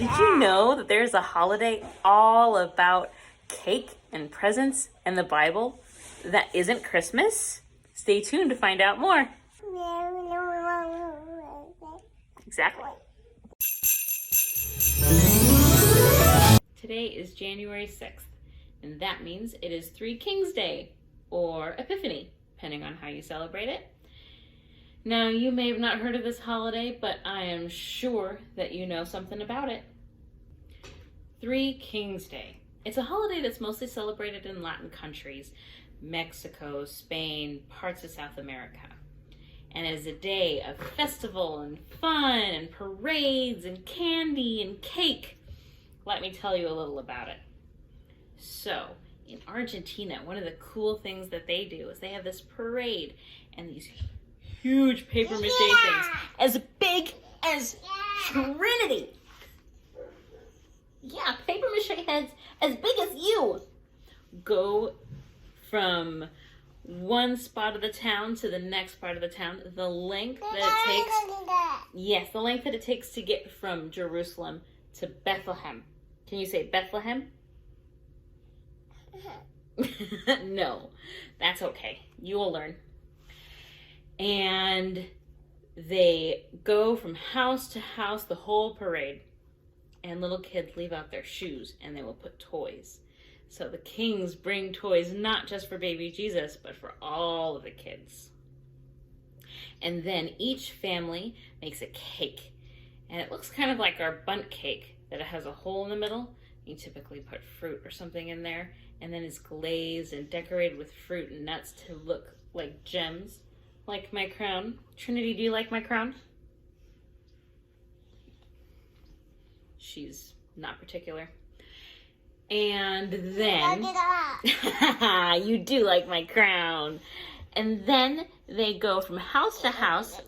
Did you know that there's a holiday all about cake and presents in the Bible that isn't Christmas? Stay tuned to find out more. Exactly. Today is January 6th, and that means it is Three Kings Day, or Epiphany, depending on how you celebrate it. Now, you may have not heard of this holiday, but I am sure that you know something about it. Three Kings Day. It's a holiday that's mostly celebrated in Latin countries, Mexico, Spain, parts of South America. And it is a day of festival and fun and parades and candy and cake. Let me tell you a little about it. So, in Argentina, one of the cool things that they do is they have this parade and these huge paper mache things as big as Trinity. Yeah, paper mache heads as big as you go from one spot of the town to the next part of the town. The length that it takes, yes, the length that it takes to get from Jerusalem to Bethlehem. Can you say Bethlehem? No, that's okay. You will learn. And they go from house to house, the whole parade. And little kids leave out their shoes and they will put toys. So the kings bring toys not just for baby Jesus, but for all of the kids. And then each family makes a cake. And it looks kind of like our bundt cake, that it has a hole in the middle. You typically put fruit or something in there. And then it's glazed and decorated with fruit and nuts to look like gems. Like my crown. Trinity, do you like my crown? She's not particular. And then you do like my crown. And then they go from house to house.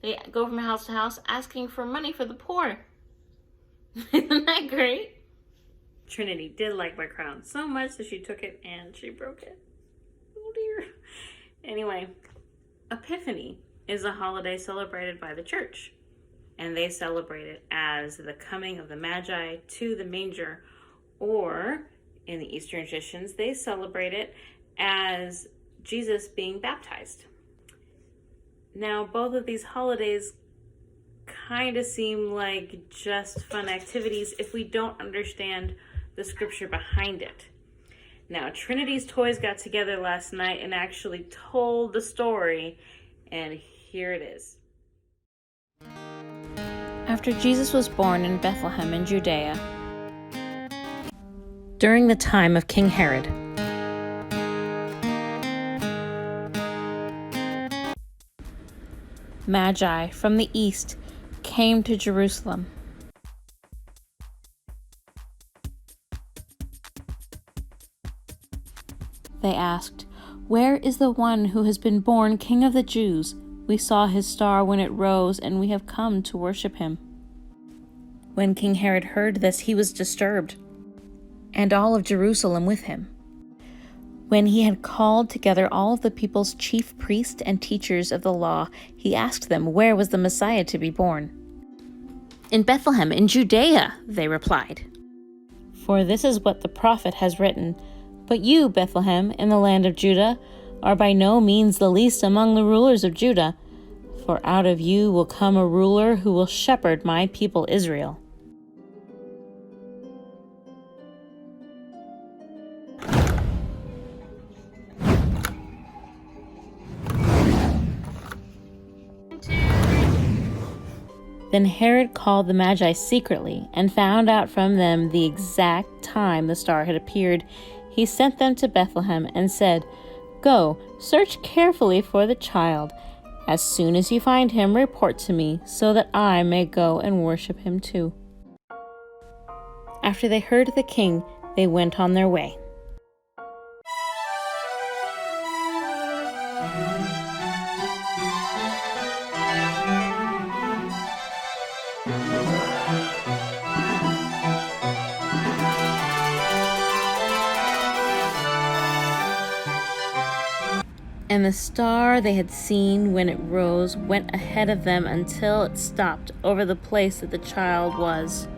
They go from house to house asking for money for the poor. Isn't that great? Trinity did like my crown so much that she took it and she broke it. Oh dear. Anyway, Epiphany is a holiday celebrated by the church. And they celebrate it as the coming of the Magi to the manger. Or, in the Eastern traditions, they celebrate it as Jesus being baptized. Now, both of these holidays kind of seem like just fun activities if we don't understand the scripture behind it. Now, Trinity's toys got together last night and actually told the story, and here it is. After Jesus was born in Bethlehem in Judea, during the time of King Herod, Magi from the east came to Jerusalem. They asked, "Where is the one who has been born King of the Jews? We saw his star when it rose, and we have come to worship him." When King Herod heard this, he was disturbed, and all of Jerusalem with him. When he had called together all of the people's chief priests and teachers of the law, he asked them where was the Messiah to be born. "In Bethlehem, in Judea," they replied. "For this is what the prophet has written. But you, Bethlehem, in the land of Judah, are by no means the least among the rulers of Judah, for out of you will come a ruler who will shepherd my people Israel." Then Herod called the Magi secretly and found out from them the exact time the star had appeared. He sent them to Bethlehem and said, "Go, search carefully for the child. As soon as you find him, report to me, so that I may go and worship him too." After they heard the king, they went on their way. And the star they had seen when it rose went ahead of them until it stopped over the place that the child was.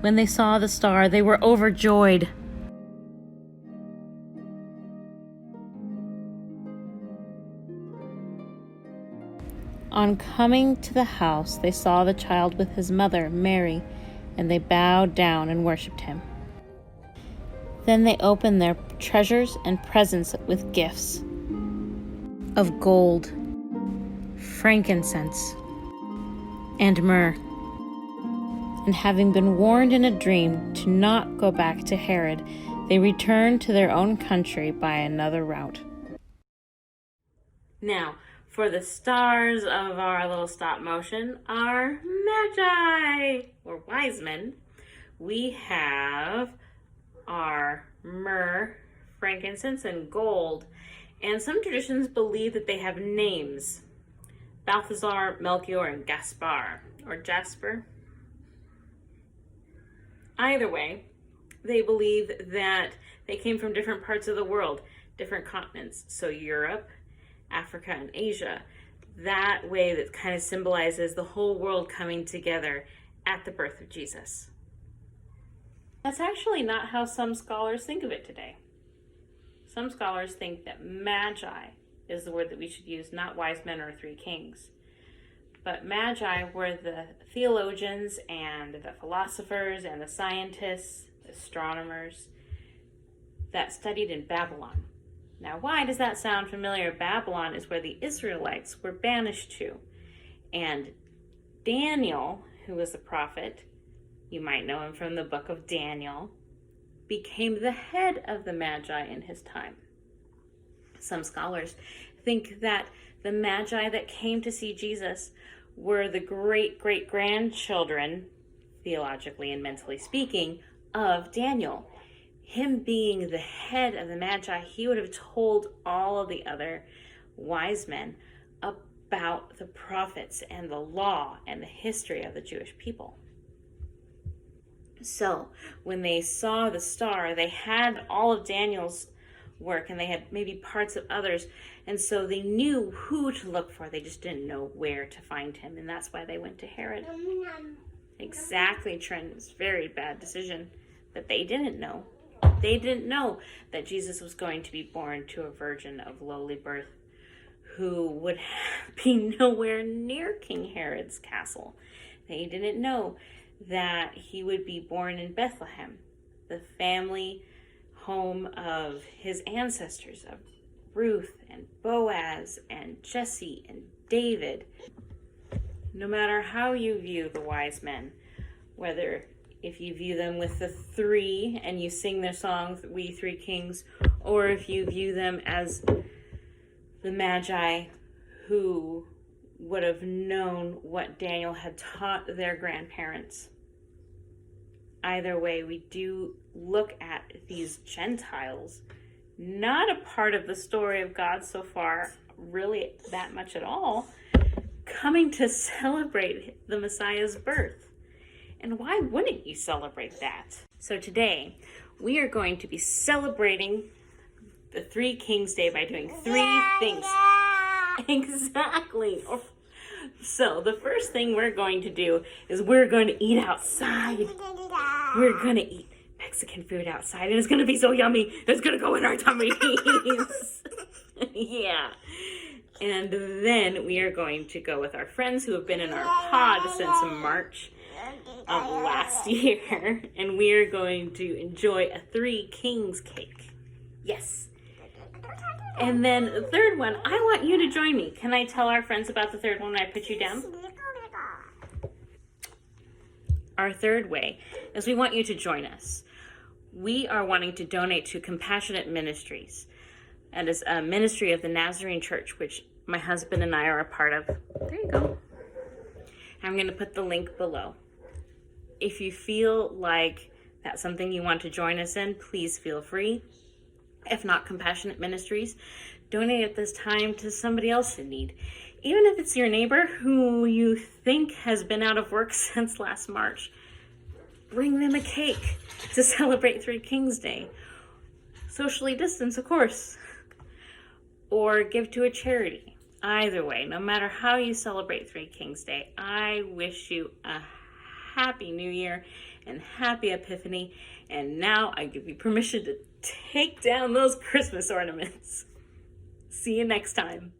When they saw the star, they were overjoyed. On coming to the house, they saw the child with his mother, Mary, and they bowed down and worshipped him. Then they opened their treasures and presents with gifts of gold, frankincense, and myrrh. And having been warned in a dream to not go back to Herod, they returned to their own country by another route. Now, for the stars of our little stop motion are magi, or wise men. We have our myrrh, frankincense, and gold. And some traditions believe that they have names. Balthazar, Melchior, and Gaspar, or Jasper. Either way, they believe that they came from different parts of the world, different continents. So Europe, Africa, and Asia. That way that kind of symbolizes the whole world coming together at the birth of Jesus. That's actually not how some scholars think of it today. Some scholars think that magi is the word that we should use, not wise men or three kings. But magi were the theologians and the philosophers and the scientists, the astronomers that studied in Babylon. Now, why does that sound familiar? Babylon is where the Israelites were banished to. And Daniel, who was a prophet, you might know him from the book of Daniel, became the head of the Magi in his time. Some scholars think that the Magi that came to see Jesus were the great-great-grandchildren, theologically and mentally speaking, of Daniel. Him being the head of the Magi, he would have told all of the other wise men about the prophets and the law and the history of the Jewish people. So when they saw the star, they had all of Daniel's work and they had maybe parts of others. And so they knew who to look for. They just didn't know where to find him. And that's why they went to Herod. Exactly, Trent. It's a very bad decision. But they didn't know. They didn't know that Jesus was going to be born to a virgin of lowly birth who would be nowhere near King Herod's castle. They didn't know that he would be born in Bethlehem, the family home of his ancestors, of Ruth and Boaz and Jesse and David. No matter how you view the wise men, whether if you view them with the three and you sing their songs, We Three Kings, or if you view them as the Magi who would have known what Daniel had taught their grandparents. Either way, we do look at these Gentiles, not a part of the story of God so far, really that much at all, coming to celebrate the Messiah's birth. And why wouldn't you celebrate that? So today, we are going to be celebrating the Three Kings Day by doing three things. Exactly. So the first thing we're going to do is we're going to eat outside. We're going to eat Mexican food outside, and it's going to be so yummy. It's going to go in our tummies. Yeah. And then we are going to go with our friends who have been in our pod since March of last year, and we are going to enjoy a Three Kings cake. Yes. And then the third one, I want you to join me. Can I tell our friends about the third one when I put you down? Our third way is we want you to join us. We are wanting to donate to Compassionate Ministries. That is a ministry of the Nazarene Church, which my husband and I are a part of. There you go. I'm going to put the link below. If you feel like that's something you want to join us in, please feel free. If not, Compassionate Ministries, donate at this time to somebody else in need. Even if it's your neighbor who you think has been out of work since last March, bring them a cake to celebrate Three Kings Day. Socially distance, of course. or give to a charity. Either way, no matter how you celebrate Three Kings Day, I wish you a happy New Year and happy Epiphany. And now I give you permission to take down those Christmas ornaments. See you next time.